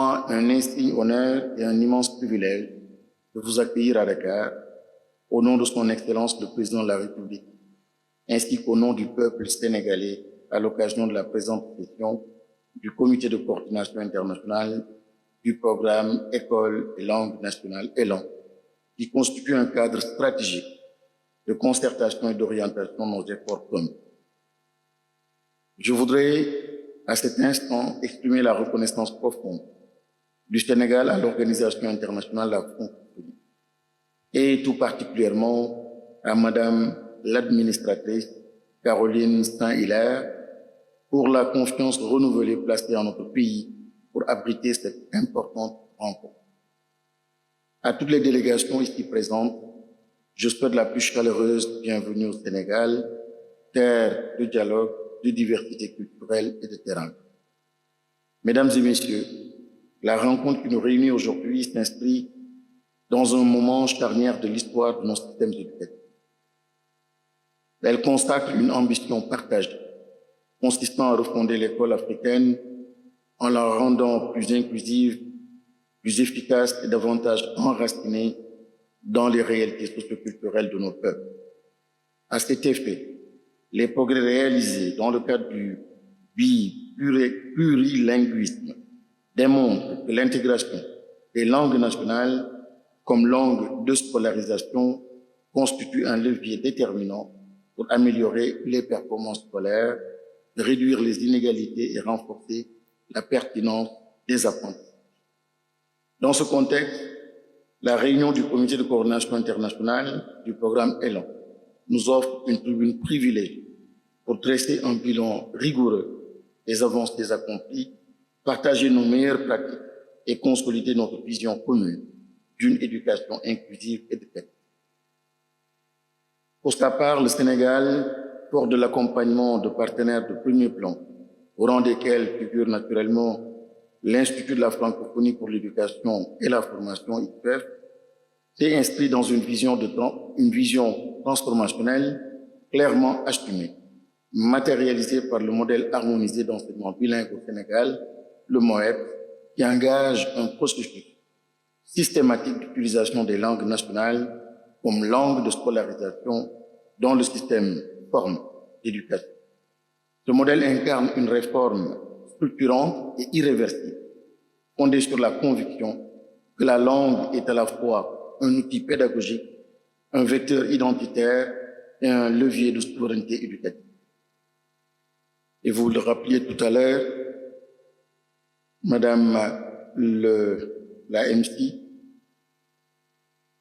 moi un insigne honneur et un immense privilège de vous accueillir à Dakar au nom de son Excellence le Président de la République, ainsi qu'au nom du peuple sénégalais à l'occasion de la présente session du Comité de coordination internationale du programme École et langue nationale ELAN, qui constitue un cadre stratégique de concertation et d'orientation de nos efforts communs. Je voudrais, à cet instant, exprimer la reconnaissance profonde du Sénégal à l'Organisation internationale de la francophonie et tout particulièrement à Madame l'administratrice Caroline Saint-Hilaire pour la confiance renouvelée placée en notre pays pour abriter cette importante rencontre. À toutes les délégations ici présentes, je souhaite la plus chaleureuse bienvenue au Sénégal, terre de dialogue, de diversité culturelle et de terrain. Mesdames et messieurs, la rencontre qui nous réunit aujourd'hui s'inscrit dans un moment charnière de l'histoire de nos systèmes éducatifs. Elle consacre une ambition partagée, consistant à refonder l'école africaine en la rendant plus inclusive, plus efficace et davantage enracinée dans les réalités socioculturelles de nos peuples. À cet effet, les progrès réalisés dans le cadre du plurilinguisme démontrent que l'intégration des langues nationales comme langue de scolarisation constitue un levier déterminant pour améliorer les performances scolaires, réduire les inégalités et renforcer la pertinence des apprentissages. Dans ce contexte, la réunion du Comité de coordination internationale du programme ELAN nous offre une tribune privilégiée pour dresser un bilan rigoureux des avancées accomplies, partager nos meilleures pratiques et consolider notre vision commune d'une éducation inclusive et de qualité. Pour sa part, le Sénégal, fort de l'accompagnement de partenaires de premier plan, au rang desquels figure naturellement l'Institut de la francophonie pour l'éducation et la formation, IPEF, s'est inscrit dans une vision transformationnelle clairement assumée, matérialisée par le modèle harmonisé d'enseignement bilingue au Sénégal, le MOEP, qui engage un processus systématique d'utilisation des langues nationales comme langue de scolarisation dans le système forme d'éducation. Ce modèle incarne une réforme structurante et irréversible, fondée sur la conviction que la langue est à la fois un outil pédagogique, un vecteur identitaire et un levier de souveraineté éducative. Et vous le rappeliez tout à l'heure, Madame la MC,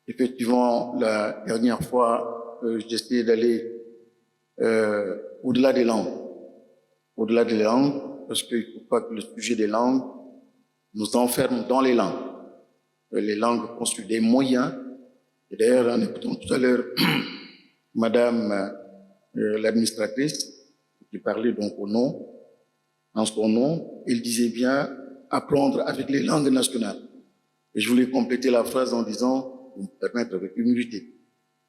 effectivement, la dernière fois, j'essayais d'aller au-delà des langues. Au-delà des langues, parce qu'il ne faut pas que le sujet des langues nous enferme dans les langues. Les langues constituent des moyens. Et d'ailleurs, en écoutant tout à l'heure Madame l'administratrice, qui parlait donc en son nom, elle disait bien apprendre avec les langues nationales. Et je voulais compléter la phrase en disant, pour me permettre avec humilité,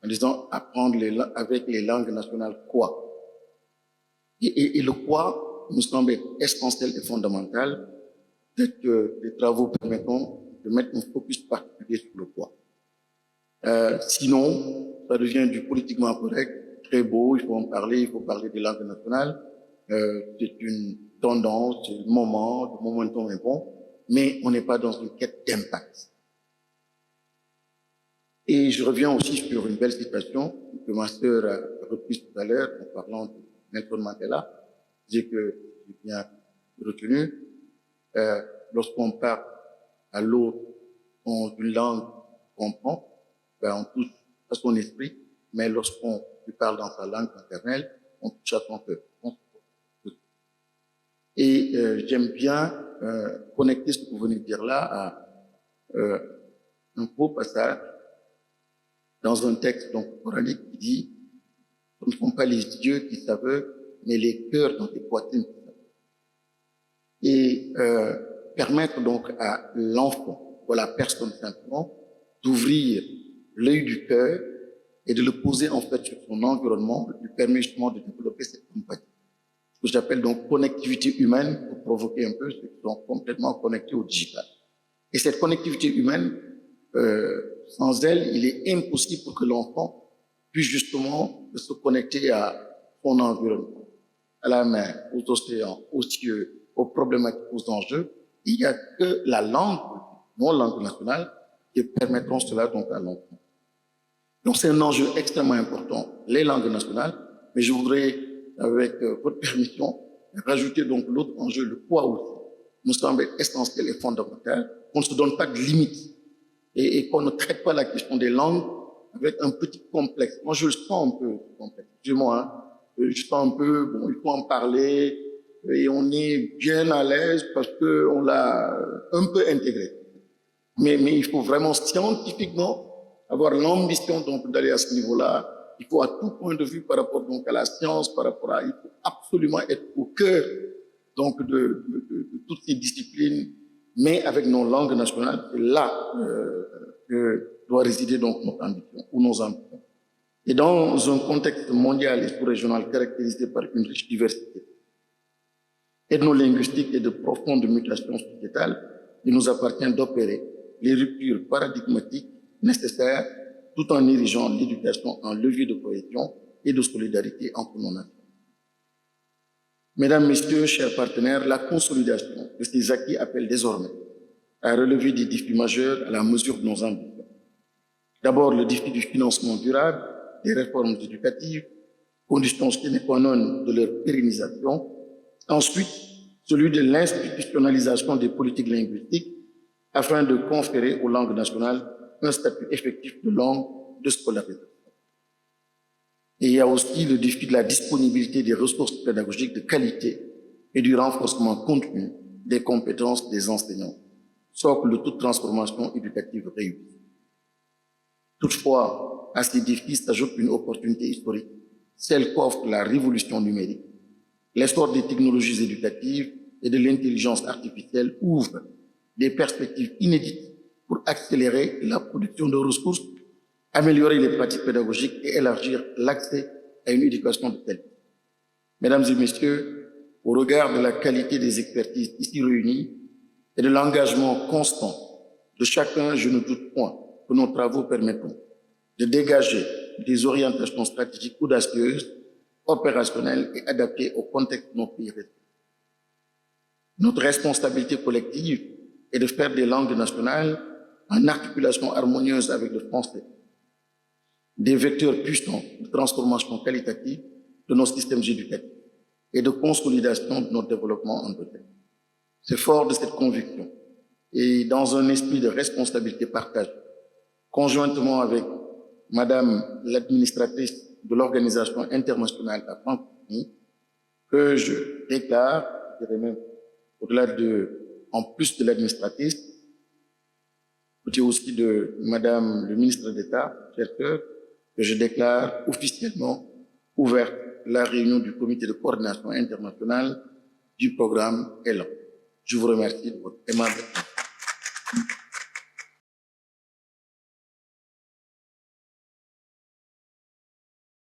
en disant apprendre avec les langues nationales quoi? Et le quoi nous semble être essentiel et fondamental. Peut-être que les travaux permettront de mettre un focus particulier sur le quoi. Sinon, ça devient du politiquement correct, très beau, il faut en parler, il faut parler des langues nationales. C'est une tendance, c'est le momentum est bon, mais on n'est pas dans une quête d'impact. Et je reviens aussi sur une belle citation que ma sœur a reprise tout à l'heure en parlant de Nelson Mandela, c'est que j'ai bien retenu, lorsqu'on parle à l'autre dans une langue qu'on comprend, on touche à son esprit, mais lorsqu'on lui parle dans sa langue maternelle, on touche à son cœur. Et j'aime bien connecter ce que vous venez de dire là à un beau passage dans un texte donc coranique qui dit « Ce ne sont pas les yeux qui s'aveuglent, mais les cœurs dans les poitrines qui s'aveuglent. » Et permettre donc à l'enfant, ou à la personne simplement, d'ouvrir l'œil du cœur et de le poser en fait sur son environnement, lui permet justement de développer cette empathie. Ce que j'appelle donc connectivité humaine pour provoquer un peu ceux qui sont complètement connectés au digital. Et cette connectivité humaine, sans elle, il est impossible pour que l'enfant puisse justement se connecter à son environnement, à la mer, aux océans, aux cieux, aux problématiques, aux enjeux. Il n'y a que la langue, non langue nationale, qui permettront cela donc à l'enfant. Donc c'est un enjeu extrêmement important, les langues nationales, mais je voudrais, avec votre permission, rajouter donc l'autre enjeu, le poids aussi, nous semble essentiel et fondamental, qu'on ne se donne pas de limites et qu'on ne traite pas la question des langues avec un petit complexe. Moi, je le sens un peu complexe. Excusez-moi, hein. Je sens un peu, bon, il faut en parler et on est bien à l'aise parce qu'on l'a un peu intégré. Mais il faut vraiment scientifiquement avoir l'ambition donc d'aller à ce niveau-là. Il faut à tout point de vue par rapport donc à la science, par rapport à, il faut absolument être au cœur donc de toutes ces disciplines, mais avec nos langues nationales. C'est là que doit résider donc notre ambition ou nos ambitions. Et dans un contexte mondial et sous-régional caractérisé par une riche diversité ethno-linguistique et de profondes mutations sociétales, il nous appartient d'opérer les ruptures paradigmatiques nécessaires tout en érigeant l'éducation en levier de cohésion et de solidarité entre nos nations. Mesdames, Messieurs, chers partenaires, la consolidation de ces acquis appelle désormais à relever des défis majeurs à la mesure de nos ambitions. D'abord, le défi du financement durable, des réformes éducatives, conditions sine qua non de leur pérennisation. Ensuite, celui de l'institutionnalisation des politiques linguistiques afin de conférer aux langues nationales un statut effectif de langue de scolarisation. Et il y a aussi le défi de la disponibilité des ressources pédagogiques de qualité et du renforcement continu des compétences des enseignants, socle de toute transformation éducative réussie. Toutefois, à ces défis s'ajoute une opportunité historique, celle qu'offre la révolution numérique. L'essor des technologies éducatives et de l'intelligence artificielle ouvre des perspectives inédites pour accélérer la production de ressources, améliorer les pratiques pédagogiques et élargir l'accès à une éducation de qualité. Mesdames et Messieurs, au regard de la qualité des expertises ici réunies et de l'engagement constant de chacun, je ne doute point que nos travaux permettront de dégager des orientations stratégiques audacieuses, opérationnelles et adaptées au contexte de nos pays. Notre responsabilité collective est de faire des langues nationales, en articulation harmonieuse avec le français, des vecteurs puissants de transformation qualitative de nos systèmes éducatifs et de consolidation de notre développement endogène. C'est fort de cette conviction et dans un esprit de responsabilité partagée, conjointement avec Madame l'administratrice de l'Organisation internationale à Francophonie, que je déclare, je dirais même au-delà en plus de l'administratrice, côté aussi de Madame le ministre d'État, chers sœurs, que je déclare officiellement ouverte la réunion du comité de coordination internationale du programme ELAN. Je vous remercie de votre aimable attention.